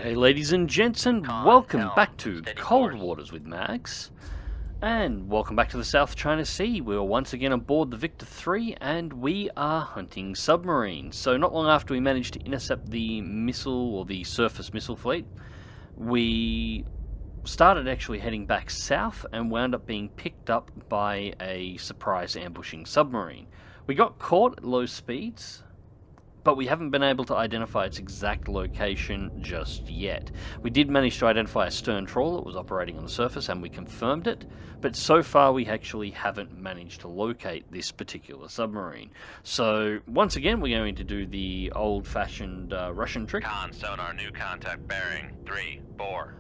Hey ladies and gents, and welcome back to Cold Waters with Mags. And welcome back to the South China Sea. We are once again aboard the Victor 3 and we are hunting Submarine. So not long after we managed to intercept the missile, or the surface missile fleet, we started actually heading back south and wound up being picked up by a surprise ambushing submarine. We got caught at low speeds, but we haven't been able to identify its exact location just yet. We did manage to identify a stern trawl that was operating on the surface, and we confirmed it, but so far we actually haven't managed to locate this particular submarine. So once again, we're going to do the old-fashioned Russian trick. Con, sonar, new contact bearing 340,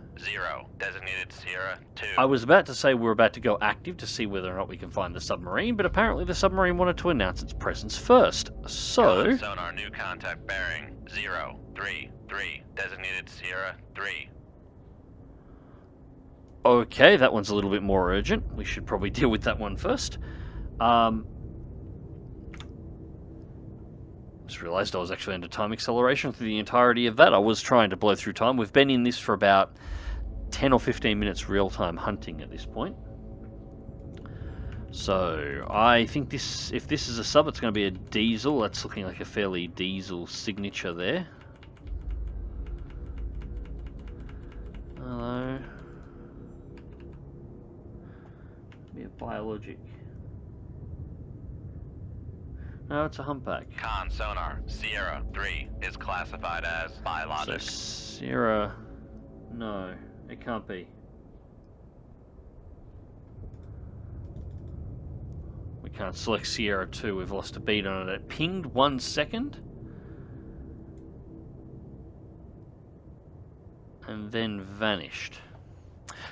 designated Sierra 2. I was about to say we're about to go active to see whether or not we can find the submarine, but apparently the submarine wanted to announce its presence first. So... Con, sonar, new contact bearing 033, designated Sierra 3. Okay, that one's a little bit more urgent. We should probably deal with that one first. Just realised I was actually under time acceleration through the entirety of that. I was trying to blow through time. We've been in this for about 10 or 15 minutes real-time hunting at this point. So, I think this, if this is a sub, it's going to be a diesel. That's looking like a fairly diesel signature there. Hello. Be a biologic. No, it's a humpback. Con, sonar, Sierra 3 is classified as biologic. So, Sierra... No, it can't be. We can't select Sierra 2, we've lost a beat on it. It pinged 1 second. And then vanished.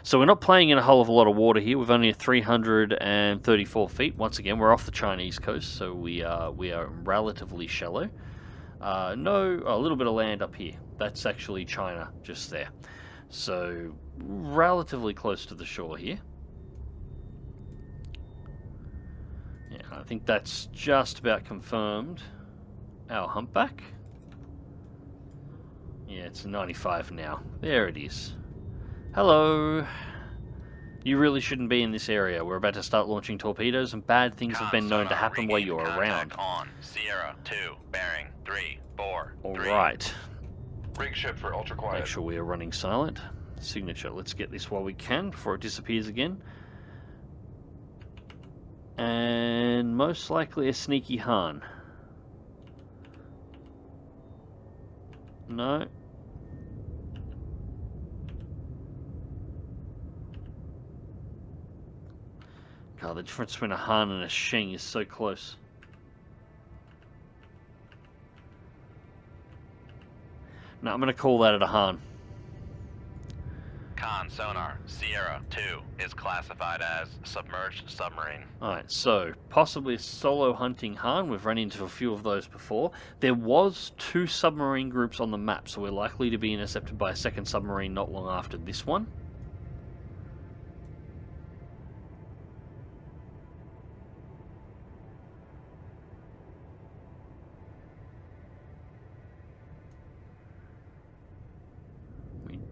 So we're not playing in a whole of a lot of water here. We've only 334 feet. Once again, we're off the Chinese coast, so we are relatively shallow. A little bit of land up here. That's actually China, just there. So relatively close to the shore here. Yeah, I think that's just about confirmed our humpback. Yeah, it's a 95 now. There it is. Hello. You really shouldn't be in this area. We're about to start launching torpedoes, and bad things have been known to happen while you're around. On Sierra 2, bearing 343. Alright. Rig ship for ultra quiet. Make sure we are running silent. Signature. Let's get this while we can before it disappears again. And most likely a sneaky Han. No. God, the difference between a Han and a Sheng is so close. No, I'm going to call that a Han. Con, sonar, Sierra 2 is classified as submerged submarine. Alright, so possibly a solo hunting Han. We've run into a few of those before. There was 2 submarine groups on the map, so we're likely to be intercepted by a second submarine not long after this one.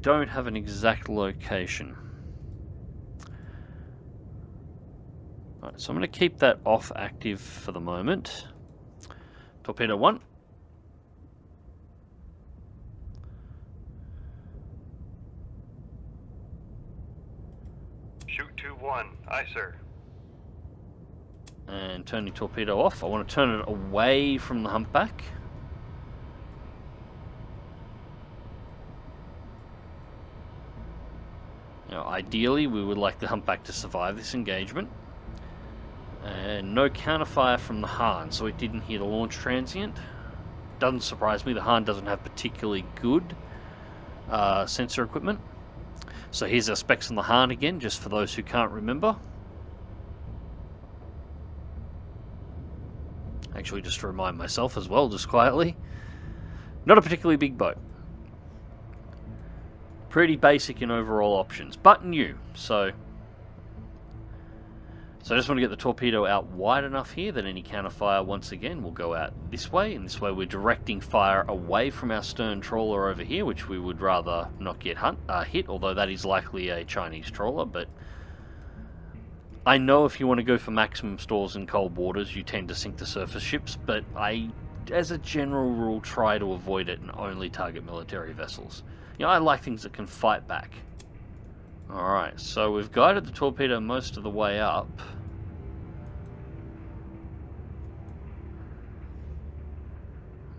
Don't have an exact location. Alright, so I'm going to keep that off active for the moment. Torpedo 1. Shoot 2-1. Aye, sir. And turning torpedo off. I want to turn it away from the humpback. Now, ideally, we would like the humpback to survive this engagement. And no counterfire from the Han, so it didn't hit a launch transient. Doesn't surprise me, the Han doesn't have particularly good sensor equipment. So here's our specs on the Han again, just for those who can't remember. Actually, just to remind myself as well, just quietly. Not a particularly big boat. Pretty basic in overall options, but new, so So I just want to get the torpedo out wide enough here that any counterfire once again will go out this way, and this way we're directing fire away from our stern trawler over here, which we would rather not get hit, although that is likely a Chinese trawler. But I know if you want to go for maximum stores in cold waters, you tend to sink the surface ships, but I, as a general rule, try to avoid it and only target military vessels. You know, I like things that can fight back. Alright, so we've guided the torpedo most of the way up.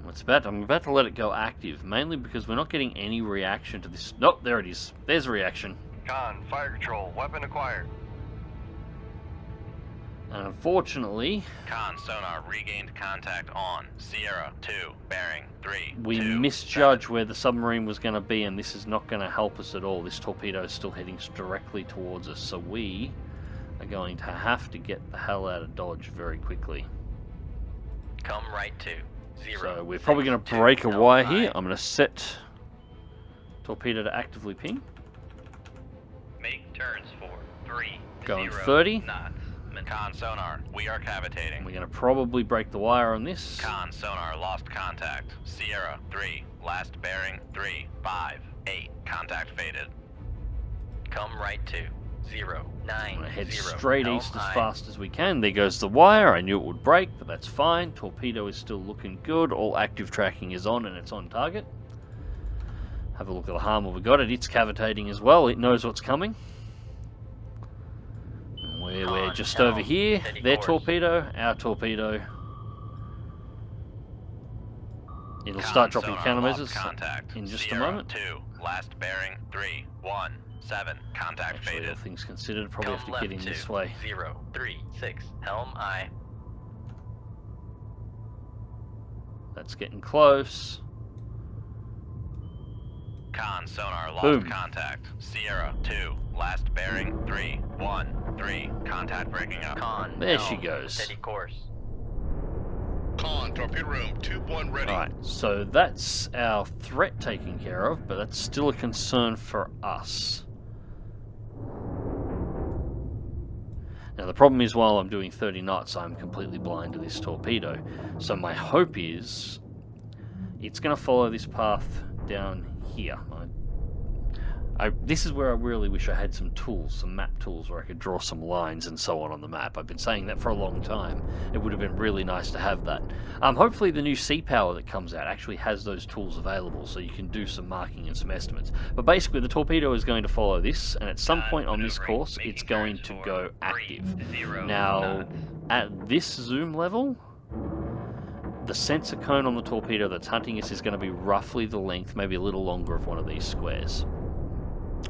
I'm about to let it go active, mainly because we're not getting any reaction to this. Nope, there it is. There's a reaction. Con, fire control, weapon acquired. And unfortunately, Con sonar regained contact on Sierra 2, bearing 3. we misjudged where the submarine was going to be, and this is not going to help us at all. This torpedo is still heading directly towards us, so we are going to have to get the hell out of Dodge very quickly. Come right to 0. So we're probably going to break a wire here. I'm going to set torpedo to actively ping. Make turns for 3. Going 30. Knots. Con sonar, we are cavitating. We're going to probably break the wire on this. Con sonar, lost contact. Sierra 3, last bearing 3, 5, 8. Contact faded. Come right to 0, 9, I'm going to head 0. straight Helm east as high. fast as we can. There goes the wire. I knew it would break, but that's fine. Torpedo is still looking good. All active tracking is on, and it's on target. Have a look at the harm we got it. It's cavitating as well. It knows what's coming. We're just over here. Their torpedo, our torpedo. It'll start dropping countermeasures in just a moment. 2, last bearing 3, 1, 7. Contact Actually, faded. all things considered, probably have to get in this way. 0, 3, 6. Helm aye. That's getting close. Con sonar lost Boom. contact. Sierra 2, last bearing 3, 1, 3. Contact breaking up. Con. There she goes. Steady course. Con, torpedo room, tube 1 ready. Alright, so that's our threat taken care of, but that's still a concern for us. Now the problem is, while I'm doing 30 knots, I'm completely blind to this torpedo. So my hope is it's going to follow this path down here. This is where I really wish I had some tools, some map tools, where I could draw some lines and so on the map. I've been saying that for a long time. It would have been really nice to have that. Hopefully the new Sea Power that comes out actually has those tools available, so you can do some marking and some estimates. But basically the torpedo is going to follow this, and at some point on this course it's going to go active. Now, at this zoom level, the sensor cone on the torpedo that's hunting us is going to be roughly the length, maybe a little longer, of one of these squares.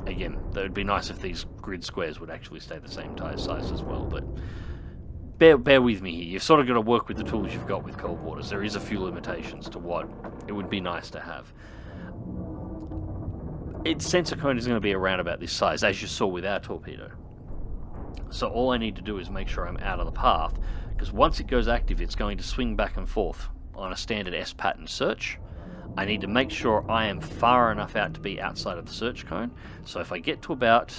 Again, that would be nice if these grid squares would actually stay the same size as well, but bear with me here. You've sort of got to work with the tools you've got with cold waters. There is a few limitations to what it would be nice to have. Its sensor cone is going to be around about this size, as you saw with our torpedo. So all I need to do is make sure I'm out of the path, because once it goes active, it's going to swing back and forth on a standard S pattern search. I need to make sure I am far enough out to be outside of the search cone. So if I get to about...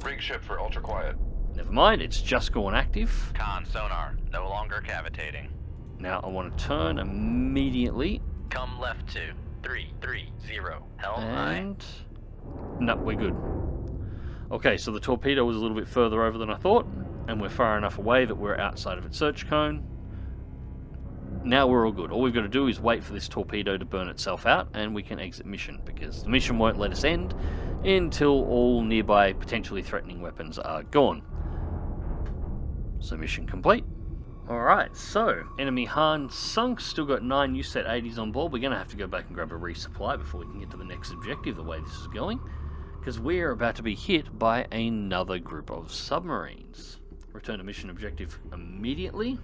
Rig ship for ultra quiet. Never mind, it's just gone active. Con sonar, no longer cavitating. Now I want to turn immediately. Come left to 330. Helm aye. And... no, we're good. Okay, so the torpedo was a little bit further over than I thought, and we're far enough away that we're outside of its search cone. Now we're all good. All we've got to do is wait for this torpedo to burn itself out, and we can exit mission, because the mission won't let us end until all nearby potentially threatening weapons are gone. So mission complete. Alright, so enemy Han sunk, still got 9 USET 80s on board. We're going to have to go back and grab a resupply before we can get to the next objective the way this is going, because we're about to be hit by another group of submarines. Return to mission objective immediately.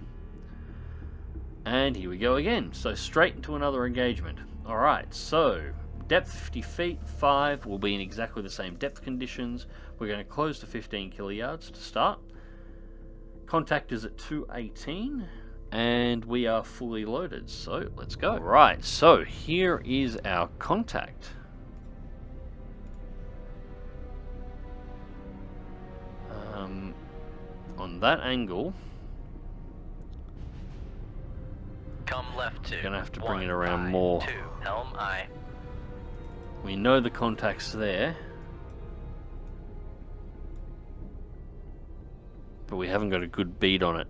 And here we go again. So straight into another engagement. Alright, so depth 50 feet, 5 will be in exactly the same depth conditions. We're going to close to 15 kiluyards to start. Contact is at 218, and we are fully loaded, so let's go. Right, so here is our contact. on that angle, Come left 2. we're going to have to bring it around more. 2, helm I. We know the contact's there, but we haven't got a good bead on it.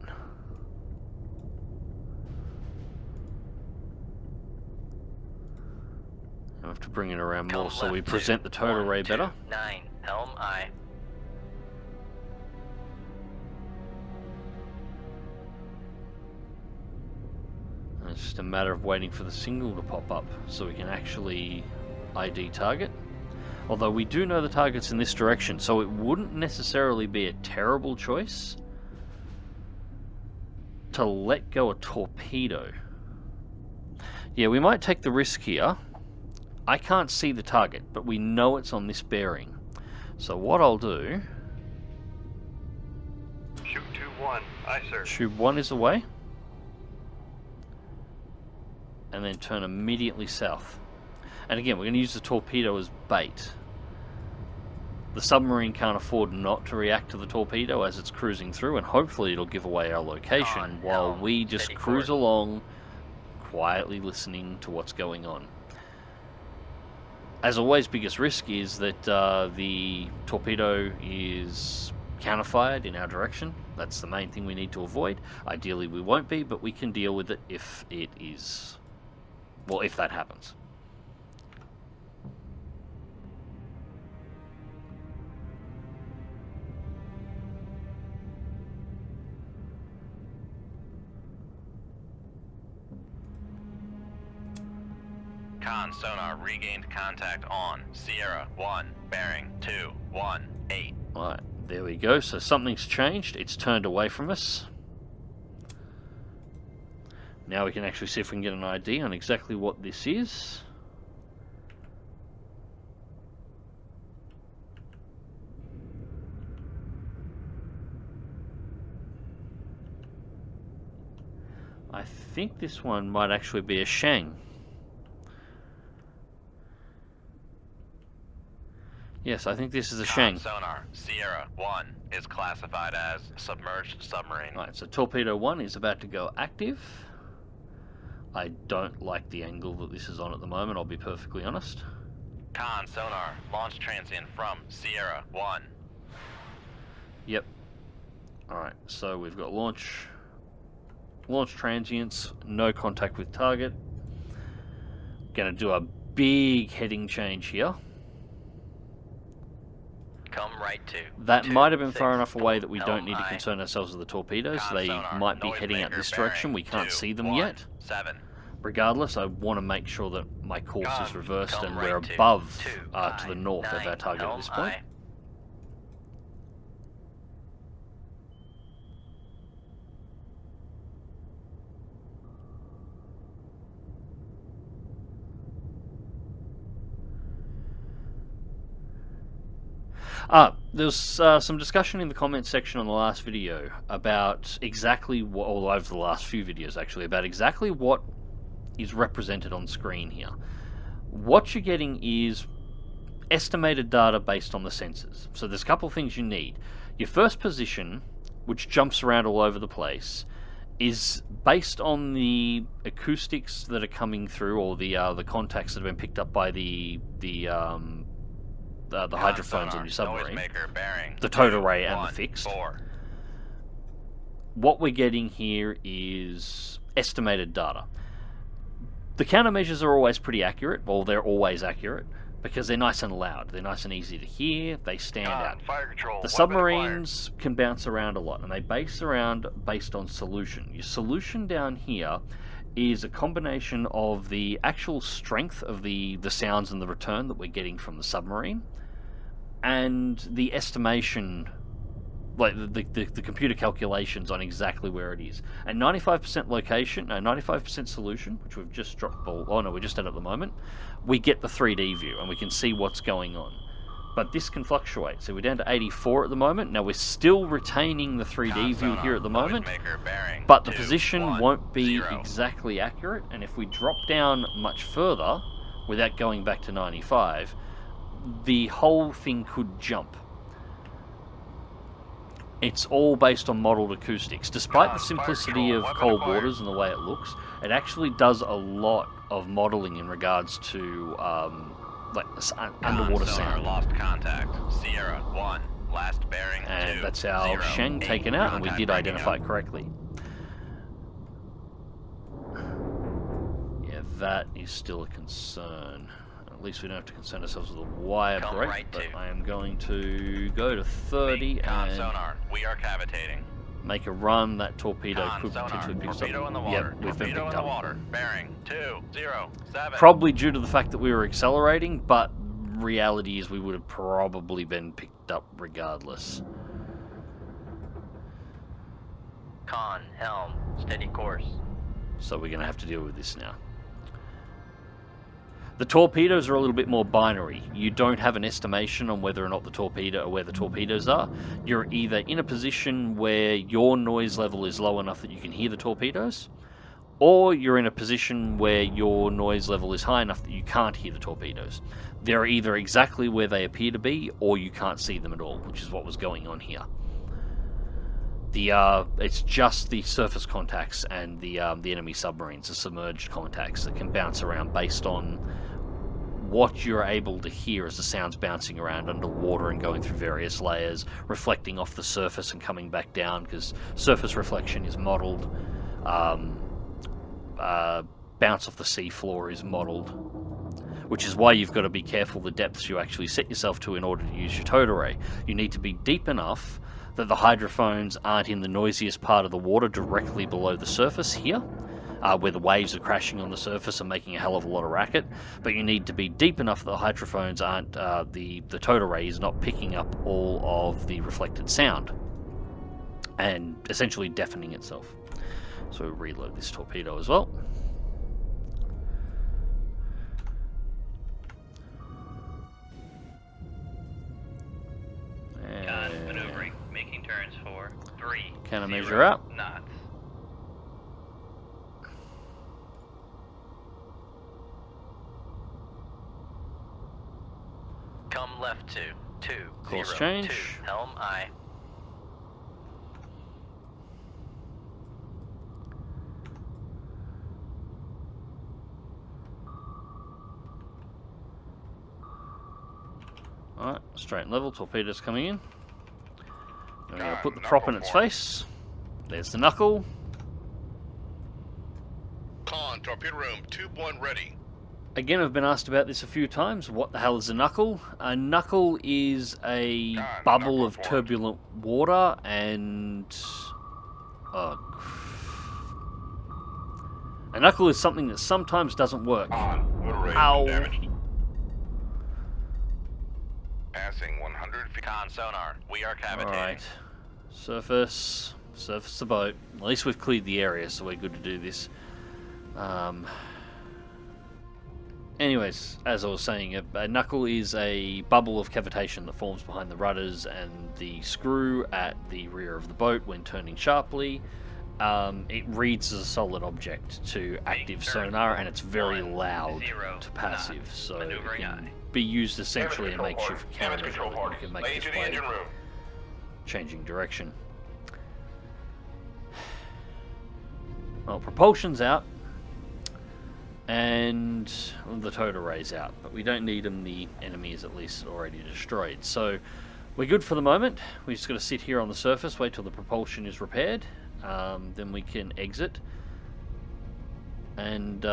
I have to bring it around more so we present the total array better. 9, helm I. And it's just a matter of waiting for the signal to pop up so we can actually ID target. Although we do know the target's in this direction, so it wouldn't necessarily be a terrible choice to let go a torpedo. Yeah, we might take the risk here. I can't see the target, but we know it's on this bearing. So what I'll do... Shoot 2-1. Aye, sir. Shoot 1 is away. And then turn immediately south. And again, we're going to use the torpedo as bait. The submarine can't afford not to react to the torpedo as it's cruising through, and hopefully it'll give away our location while we just cruise along, quietly listening to what's going on. As always, biggest risk is that the torpedo is counterfired in our direction. That's the main thing we need to avoid. Ideally we won't be, but we can deal with it if it is... well, if that happens. Con sonar regained contact on Sierra 1, bearing 218. Alright, there we go. So something's changed. It's turned away from us. Now we can actually see if we can get an ID on exactly what this is. I think this one might actually be a Shang. Yes, I think this is a Shang. Sonar Sierra 1 is classified as submerged submarine. Right, so Torpedo 1 is about to go active. I don't like the angle that this is on at the moment, I'll be perfectly honest. Con sonar launch transient from Sierra 1. Yep. Alright, so we've got launch transients, no contact with target. Gonna do a big heading change here. Come right to. That might have been far enough away that we don't need to concern ourselves with the torpedoes. They might be heading out this direction. We can't see them yet. 7. Regardless, I want to make sure that my course is reversed and we're above to the north of our target at this point. There was some discussion in the comments section on the last video about exactly what, or over the last few videos actually, about exactly what is represented on screen here. What you're getting is estimated data based on the sensors. So there's a couple of things you need. Your first position, which jumps around all over the place, is based on the acoustics that are coming through, or the contacts that have been picked up by the hydrophones on your submarine, the towed array and the fixed. 4. What we're getting here is estimated data. The countermeasures are always pretty accurate. Well, they're always accurate because they're nice and loud. They're nice and easy to hear. They stand out. Fire control. The submarines can bounce around a lot, and they base around based on solution. Your solution down here is a combination of the actual strength of the sounds and the return that we're getting from the submarine, and the estimation, like the computer calculations on exactly where it is. At 95% location, no, 95% solution, which we've just dropped, oh no, we're just at the moment, we get the 3D view and we can see what's going on. But this can fluctuate, so we're down to 84 at the moment. Now we're still retaining the 3D view here at the moment, but the position won't be exactly accurate, and if we drop down much further, without going back to 95, the whole thing could jump. It's all based on modelled acoustics. Despite the simplicity of Cold Waters and the way it looks, it actually does a lot of modelling in regards to like underwater sound. Lost contact. Sierra 1. Last bearing. And 2, that's our 0, Sheng 8, taken out, and we did contact identify it breaking correctly. Yeah, that is still a concern. At least we don't have to concern ourselves with a wire Come break, right but to. I am going to go to 30 Con and sonar. We are cavitating. make a run. That torpedo Con could sonar. potentially pick us up. Torpedo in the water. Yep, we've been Torpedo in picked the up. water. Bearing 2, 0, 7. Probably due to the fact that we were accelerating, but reality is we would have probably been picked up regardless. Con, helm, steady course. So we're going to have to deal with this now. The torpedoes are a little bit more binary. You don't have an estimation on whether or not the torpedo or where the torpedoes are. You're either in a position where your noise level is low enough that you can hear the torpedoes, or you're in a position where your noise level is high enough that you can't hear the torpedoes. They're either exactly where they appear to be, or you can't see them at all, which is what was going on here. It's just the surface contacts and the enemy submarines, the submerged contacts, that can bounce around based on what you're able to hear as the sound's bouncing around underwater and going through various layers, reflecting off the surface and coming back down, because surface reflection is modelled. Bounce off the seafloor is modelled, which is why you've got to be careful the depths you actually set yourself to in order to use your towed array. You need to be deep enough that the hydrophones aren't in the noisiest part of the water directly below the surface here, where the waves are crashing on the surface and making a hell of a lot of racket, but you need to be deep enough that the hydrophones aren't, the towed array is not picking up all of the reflected sound and essentially deafening itself. So we'll reload this torpedo as well. Con, maneuvering, making turns for 3, Countermeasure out. knots. Come left 2, Course 0, change. 2, helm I. Alright, straight and level, torpedoes coming in. We're going to Con, put the prop in knuckle its form. face. There's the knuckle. Con, torpedo room, tube 1 ready. Again, I've been asked about this a few times. What the hell is a knuckle? A knuckle is a Con, bubble knuckle of formed. turbulent water and... a knuckle is something that sometimes doesn't work. On, motor array Ow. damaged. Passing 100 feet. Con sonar, we are cavitating. Alright. Surface the boat. At least we've cleared the area, so we're good to do this. Anyways, as I was saying, a knuckle is a bubble of cavitation that forms behind the rudders and the screw at the rear of the boat when turning sharply. It reads as a solid object to active sonar, and it's very 1, loud 0, to passive, knots. so it Maneuvering can eye. be used essentially a Damage control makeshift port. Damage countermeasure control that you port. can make Lay to the display engine room. changing direction. Well, propulsion's out, and the towed array's out, but we don't need them. The enemy is at least already destroyed, so we're good for the moment. We just got to sit here on the surface, wait till the propulsion is repaired, then we can exit, and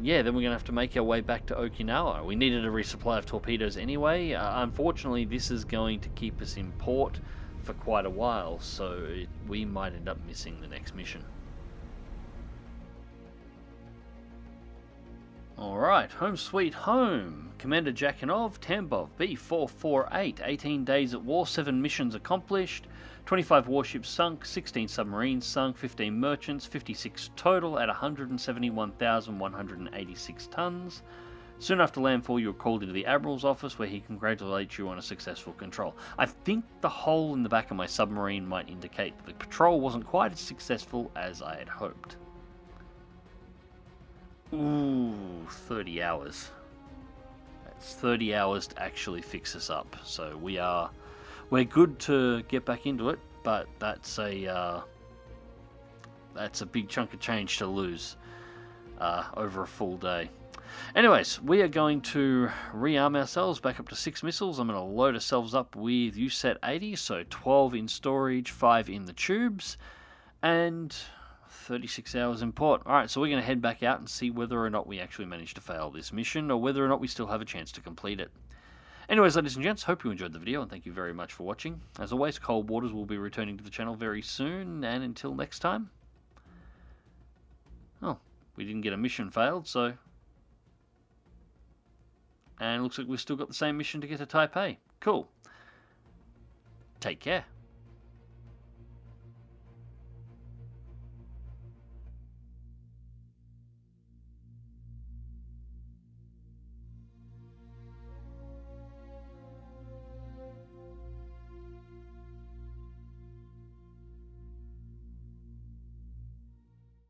yeah, then we're going to have to make our way back to Okinawa. We needed a resupply of torpedoes anyway. Unfortunately, this is going to keep us in port for quite a while, so we might end up missing the next mission. Alright, home sweet home. Commander Jakinov, Tambov, B448, 18 days at war, 7 missions accomplished, 25 warships sunk, 16 submarines sunk, 15 merchants, 56 total at 171,186 tons. Soon after landfall, you were called into the Admiral's office where he congratulates you on a successful control. I think the hole in the back of my submarine might indicate that the patrol wasn't quite as successful as I had hoped. Ooh, 30 hours. That's 30 hours to actually fix this up. So we are we're good to get back into it, but that's a big chunk of change to lose over a full day. Anyways, we are going to rearm ourselves back up to 6 missiles. I'm going to load ourselves up with USET 80, so 12 in storage, 5 in the tubes, and 36 hours in port. Alright, so we're going to head back out and see whether or not we actually managed to fail this mission, or whether or not we still have a chance to complete it. Anyways, ladies and gents, hope you enjoyed the video, and thank you very much for watching. As always, Cold Waters will be returning to the channel very soon, and until next time... Oh, we didn't get a mission failed, so... And it looks like we've still got the same mission to get to Taipei. Cool. Take care.